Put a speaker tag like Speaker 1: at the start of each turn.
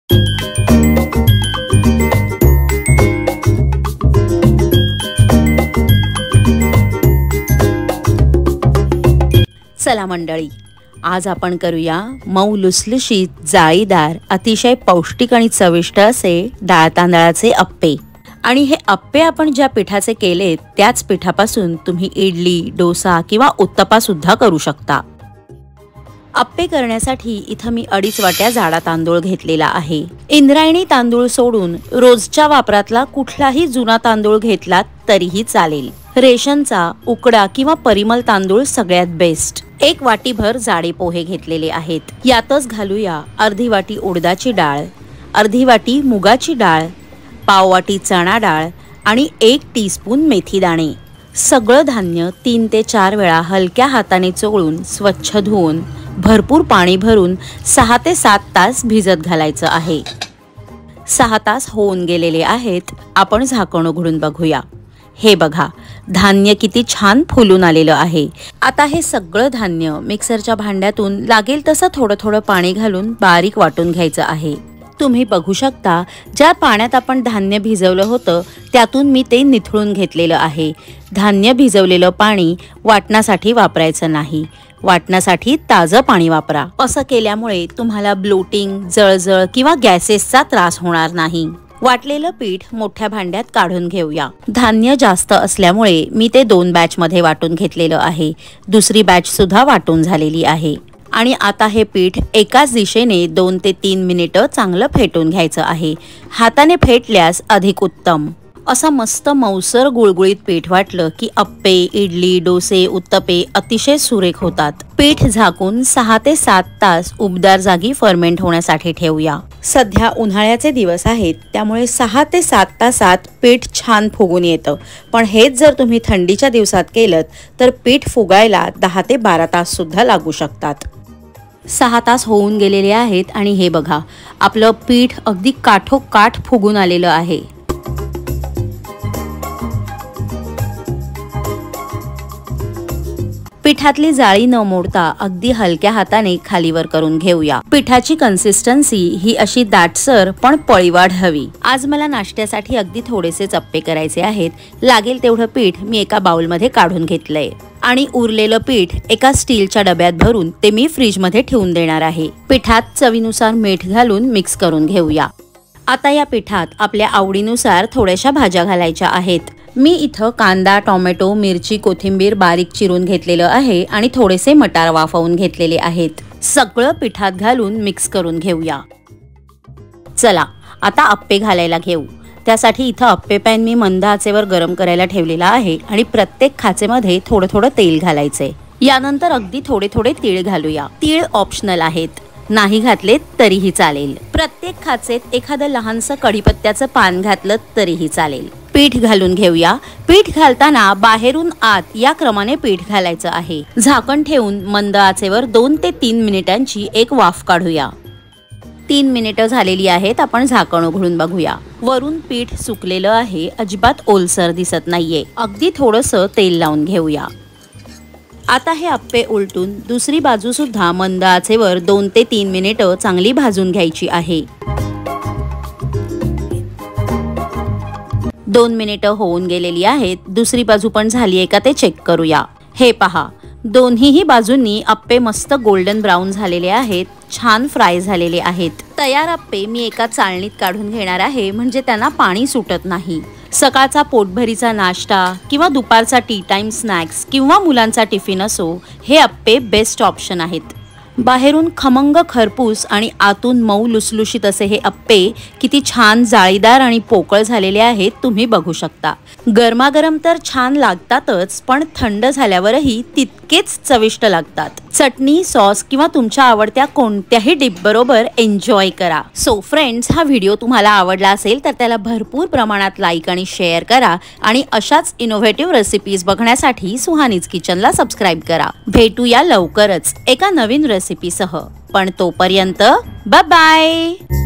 Speaker 1: चला मंडळी, आज आपण करूया मऊ लुसलुशीत जाळीदार अतिशय पौष्टिक आणि चविष्ट असे डाळ तांदळाचे अप्पे। आणि हे अप्पे आपण ज्या पिठाचे केलेत त्याच पिठापासून तुम्ही इडली, डोसा किंवा उत्तप्पा सुद्धा करू शकता। अप्पे करण्यासाठी इथं मी 2.5 वाट्या जाडा तांदूळ घेतलेला आहे। इंद्रायणी तांदूळ सोडून रोजच्या वापरातला कुठलाही जुना तांदूळ घेतलात तरीही चालेल। रेशनचा, उकडा किंवा परिमल तांदूळ सगळ्यात बेस्ट। 1 वाटीभर जाडे पोहे घेतलेले आहेत। यातच घालूया अर्धी वाटी उडदाची डाळ, अर्धी वाटी मुगाची डाळ, पाव वाटी चणा डाळ आणि 1 टीस्पून मेथी दाणे। सगळं धान्य 3 ते 4 वेळा हलक्या हाताने चोळून स्वच्छ धुवून भरपूर पाणी भरून 6 ते 7 तास भिजत घालायचं आहे। 6 तास होऊन गेलेले आहेत। आपण झाकण उघडून बघूया। हे बघा, धान्य किती छान फुलून आलेलं आहे। आता हे सगळं धान्य मिक्सरच्या भांड्यातून लागेल तसं थोडं थोडं पाणी घालून बारीक वाटून घ्यायचं आहे। तुम्ही बघू शकता, ज्या पाण्यात आपण धान्य भिजवलं होतं त्यातून मी ते निथळून घेतलेलं आहे। धान्य भिजवलेलं पाणी वाटण्यासाठी वापरायचं नाही, वाटण्यासाठी ताजं पाणी वापरा। असं केल्यामुळे तुम्हाला ब्लोटिंग, जळजळ किंवा गॅसेसचा त्रास होणार नाही। वाटलेलं पीठ मोठ्या भांड्यात काढून घेऊया। धान्य जास्त असल्यामुळे मी ते 2 बॅच मध्ये वाटून घेतलेलं आहे। दुसरी बॅच सुद्धा वाटून झालेली आहे। आणि आता हे पीठ एकाच दिशेने 2 ते 3 मिनिटं चांगलं फेटून घ्यायचं आहे। हाताने फेटल्यास अधिक उत्तम। असं मस्त मऊसर गुळगुळीत पीठ वाटलं की अप्पे, इडली, डोसे, उत्तप्पे अतिशय सुरेख होतात। पीठ झाकून 6 ते 7 तास उबदार जागी फर्मेंट होण्यासाठी ठेवूया। सध्या उन्हाळ्याचे दिवस आहेत, त्यामुळे 6 ते 7 तासात पीठ छान फुगून येतं। पण हेच जर तुम्ही थंडीच्या दिवसात केलं तर पीठ फुगायला 10 ते 12 तास सुद्धा लागू शकतात। 6 तास होऊन गेलेले आहेत आणि हे बघा, आपलं पीठ अगदी काठोकाठ फुगून आलेलं आहे। पिठातली जाळी न मोडता अगदी हलक्या हाताने खालीवर करून घेऊया। पिठाची कन्सिस्टन्सी ही अशी दाटसर पण पळीवाढ हवी। आज मला नाश्त्यासाठी अगदी थोडेसेच अप्पे करायचे आहेत। लागेल तेवढं पीठ मी एका बाउलमध्ये काढून घेतलंय आणि उरलेलं पीठ एका स्टीलच्या डब्यात भरून ते मी फ्रीजमध्ये ठेवून देणार आहे। पिठात चवीनुसार मीठ घालून मिक्स करून घेऊया। आता या पिठात आपल्या आवडीनुसार थोड्याशा भाज्या घालायच्या आहेत। मी इथं कांदा, टोमॅटो, मिरची, कोथिंबीर बारीक चिरून घेतलेलं आहे आणि थोडेसे मटार वाफवून घेतलेले आहेत। सगळं पिठात घालून मिक्स करून घेऊया। चला आता अप्पे घालायला घेऊ। त्यासाठी इथं अप्पे पॅन मी मंद आचेवर गरम करायला ठेवलेला आहे आणि प्रत्येक खाचेमध्ये थोडं थोडं तेल घालायचंय। यानंतर अगदी थोडे थोडे तीळ घालूया। तीळ ऑप्शनल आहेत, नाही घातले तरीही चालेल। प्रत्येक खाचेत एखादं लहानसं कढीपत्त्याचं पान घातलं तरीही चालेल। पीठ घालून घेऊया। पीठ घालताना बाहेरून आत या क्रमाने पीठ घालायचं आहे। झाकण ठेवून मंद आचेवर 2 ते 3 मिनिटांची एक वाफ काढूया। 3 मिनिटं झालेली आहेत। आपण झाकण उघडून बघूया। वरून पीठ सुकलेलं आहे, अजिबात ओलसर दिसत नाहीये। अगदी थोडंसं तेल लावून घेऊया। आता हे अप्पे उलटून दुसरी बाजू सुद्धा मंद आचेवर 2 ते 3 मिनिटं चांगली भाजून घ्यायची आहे। 2 मिनिटं होऊन गेलेली आहेत। दुसरी बाजू पण झाली आहे का ते चेक करूया। हे पहा, दोन्हीही बाजूंनी अप्पे मस्त गोल्डन ब्राऊन झालेले आहेत, छान फ्राय झालेले आहेत। तयार अप्पे मी एका चाळणीत काढून घेणार आहे, म्हणजे त्यांना पाणी सुटत नाही। सकाळचा पोटभरीचा नाश्ता किंवा दुपारचा टी टाइम स्नॅक्स किंवा मुलांचा टिफिन असो, हे अप्पे बेस्ट ऑप्शन आहेत। बाहेरून खमंग खरपूस आणि आतून मऊ लुसलुशीत असे हे अप्पे किती छान जाळीदार आणि पोकळ झालेले आहेत, तुम्ही बघू शकता। गरमागरम तर छान लागतातच, पण थंड झाल्यावरही तितकेच चविष्ट लागतात। चटणी, सॉस किंवा तुमच्या आवडत्या कोणत्याही डिप बरोबर एन्जॉय करा। सो फ्रेंड्स, हा व्हिडिओ तुम्हाला आवडला असेल तर त्याला भरपूर प्रमाणात लाईक आणि शेअर करा आणि अशाच इनोव्हेटिव्ह रेसिपीज बघण्यासाठी सुहानीज किचनला सबस्क्राइब करा। भेटूया लवकरच एका नवीन रेसिपीसह, पण तोपर्यंत बाय बाय।